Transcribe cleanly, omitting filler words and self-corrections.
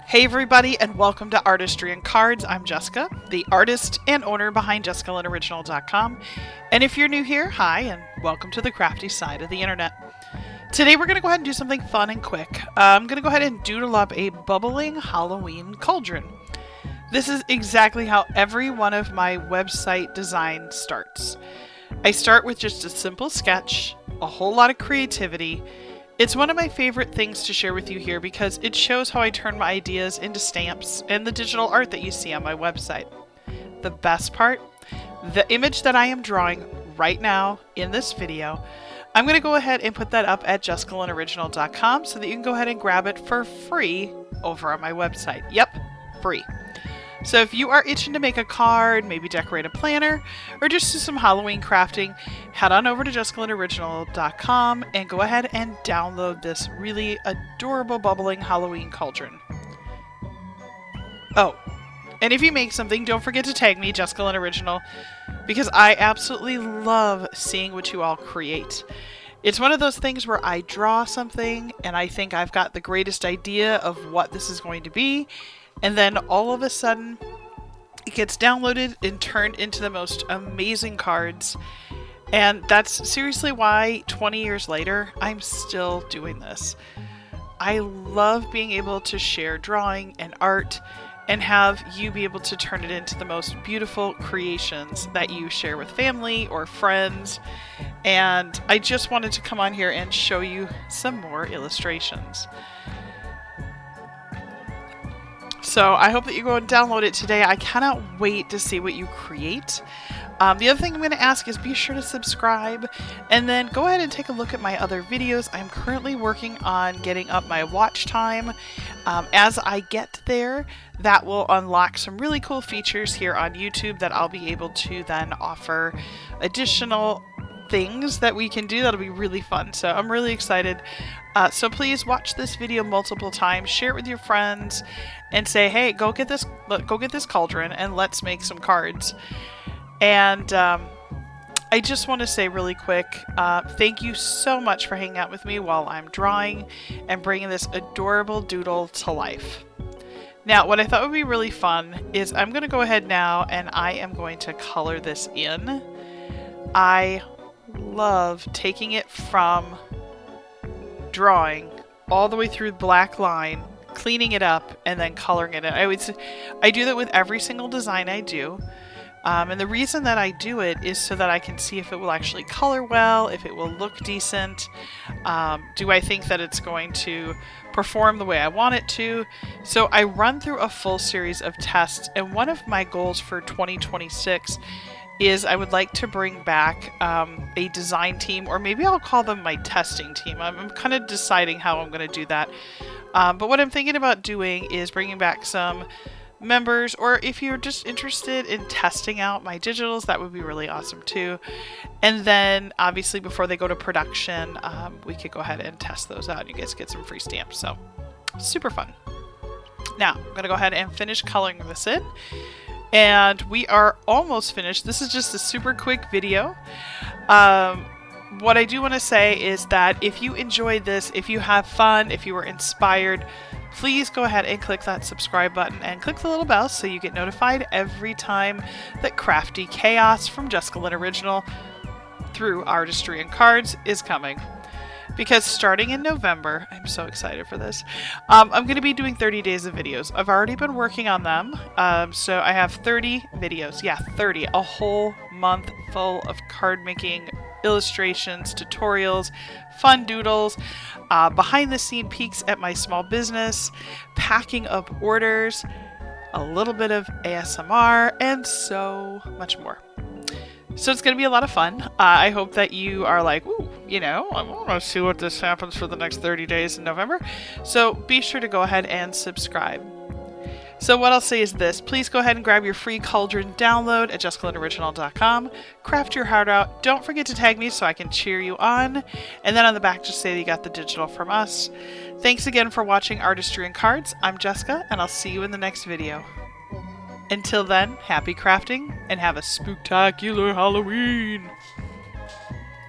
Hey everybody, and welcome to Artistry and Cards. I'm Jessica, the artist and owner behind JessicaLynnOriginal.com. And if you're new here, hi, and welcome to the crafty side of the internet. Today we're going to go ahead and do something fun and quick. I'm going to go ahead and doodle up a bubbling Halloween cauldron. This is exactly how every one of my website designs starts. I start with just a simple sketch, a whole lot of creativity. It's one of my favorite things to share with you here because it shows how I turn my ideas into stamps and the digital art that you see on my website. The best part, the image that I am drawing right now in this video, I'm going to go ahead and put that up at JessicaLynnOriginal.com so that you can go ahead and grab it for free over on my website. Yep, free. So if you are itching to make a card, maybe decorate a planner, or just do some Halloween crafting, head on over to JessicaLynnOriginal.com and go ahead and download this really adorable bubbling Halloween cauldron. Oh, and if you make something, don't forget to tag me, JessicaLynnOriginal, because I absolutely love seeing what you all create. It's one of those things where I draw something and I think I've got the greatest idea of what this is going to be, and then all of a sudden it gets downloaded and turned into the most amazing cards. And that's seriously why 20 years later, I'm still doing this. I love being able to share drawing and art and have you be able to turn it into the most beautiful creations that you share with family or friends. And I just wanted to come on here and show you some more illustrations. So I hope that you go and download it today. I cannot wait to see what you create. The other thing I'm going to ask is be sure to subscribe and then go ahead and take a look at my other videos. I'm currently working on getting up my watch time. As I get there, that will unlock some really cool features here on YouTube that I'll be able to then offer additional things that we can do. That'll be really fun. So I'm really excited. So please watch this video multiple times, share it with your friends, and say, hey, go get this cauldron and let's make some cards. And I just want to say really quick, thank you so much for hanging out with me while I'm drawing and bringing this adorable doodle to life. Now, what I thought would be really fun is I'm going to go ahead now and I am going to color this in. I love taking it from drawing all the way through the black line, cleaning it up, and then coloring it in. I do that with every single design I do. And the reason that I do it is so that I can see if it will actually color well, if it will look decent. Do I think that it's going to perform the way I want it to? So I run through a full series of tests, and one of my goals for 2026 is I would like to bring back a design team, or maybe I'll call them my testing team. I'm kind of deciding how I'm going to do that. But what I'm thinking about doing is bringing back some members, or if you're just interested in testing out my digitals, that would be really awesome too. And then obviously before they go to production, we could go ahead and test those out and you guys get some free stamps. So super fun. Now I'm going to go ahead and finish coloring this in. And we are almost finished. This is just a super quick video. What I do want to say is that if you enjoyed this, if you have fun, if you were inspired, please go ahead and click that subscribe button and click the little bell so you get notified every time that crafty chaos from JessicaLynnOriginal through Artistry and Cards is coming. Because starting in November, I'm so excited for this, I'm going to be doing 30 days of videos. I've already been working on them, so I have 30 videos. Yeah, 30. A whole month full of card making, illustrations, tutorials, fun doodles, behind the scene peeks at my small business, packing up orders, a little bit of ASMR, and so much more. So it's going to be a lot of fun. I hope that you are like, ooh, I want to see what this happens for the next 30 days in November. So be sure to go ahead and subscribe. So what I'll say is this, please go ahead and grab your free cauldron download at JessicaLynnOriginal.com. Craft your heart out. Don't forget to tag me so I can cheer you on. And then on the back, just say that you got the digital from us. Thanks again for watching Artistry and Cards. I'm Jessica, and I'll see you in the next video. Until then, happy crafting and have a spooktacular Halloween!